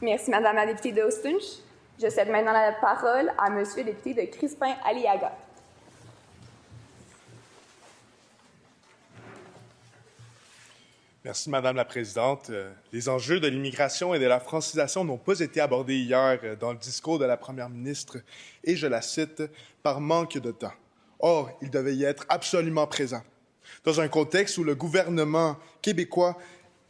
Merci, Madame la députée de Oosthuizen. Je cède maintenant la parole à Monsieur le député de Crispin-Aliaga. Merci, Madame la Présidente. Les enjeux de l'immigration et de la francisation n'ont pas été abordés hier dans le discours de la Première ministre, et je la cite, « par manque de temps ». Or, ils devaient y être absolument présents. Dans un contexte où le gouvernement québécois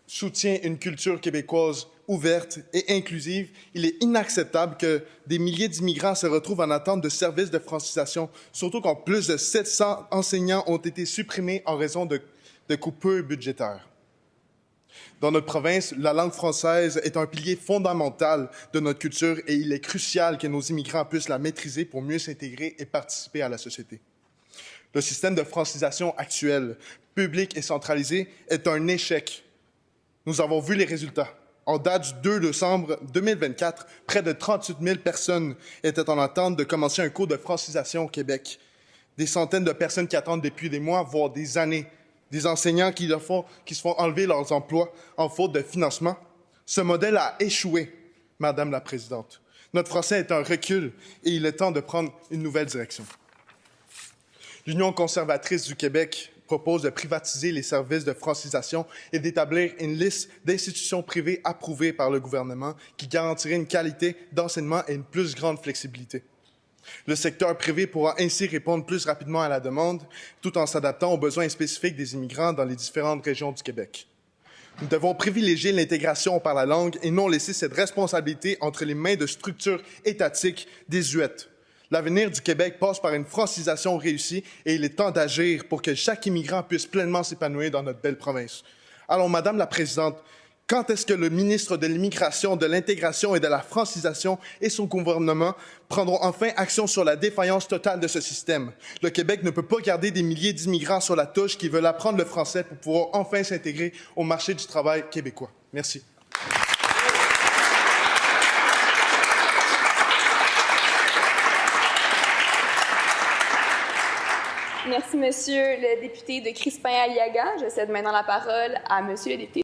soutient une culture québécoise ouverte et inclusive, il est inacceptable que des milliers d'immigrants se retrouvent en attente de services de francisation, surtout quand plus de 700 enseignants ont été supprimés en raison de coupures budgétaires. Dans notre province, la langue française est un pilier fondamental de notre culture et il est crucial que nos immigrants puissent la maîtriser pour mieux s'intégrer et participer à la société. Le système de francisation actuel, public et centralisé, est un échec. Nous avons vu les résultats. En date du 2 décembre 2024, près de 38 000 personnes étaient en attente de commencer un cours de francisation au Québec. Des centaines de personnes qui attendent depuis des mois, voire des années. Des enseignants qui se font enlever leurs emplois en faute de financement. Ce modèle a échoué, Madame la Présidente. Notre français est un recul et il est temps de prendre une nouvelle direction. L'Union conservatrice du Québec propose de privatiser les services de francisation et d'établir une liste d'institutions privées approuvées par le gouvernement qui garantirait une qualité d'enseignement et une plus grande flexibilité. Le secteur privé pourra ainsi répondre plus rapidement à la demande, tout en s'adaptant aux besoins spécifiques des immigrants dans les différentes régions du Québec. Nous devons privilégier l'intégration par la langue et non laisser cette responsabilité entre les mains de structures étatiques désuètes. L'avenir du Québec passe par une francisation réussie et il est temps d'agir pour que chaque immigrant puisse pleinement s'épanouir dans notre belle province. Alors, Madame la Présidente, quand est-ce que le ministre de l'Immigration, de l'Intégration et de la francisation et son gouvernement prendront enfin action sur la défaillance totale de ce système? Le Québec ne peut pas garder des milliers d'immigrants sur la touche qui veulent apprendre le français pour pouvoir enfin s'intégrer au marché du travail québécois. Merci. Merci, Monsieur le député de Crispin-Aliaga. Je cède maintenant la parole à Monsieur le député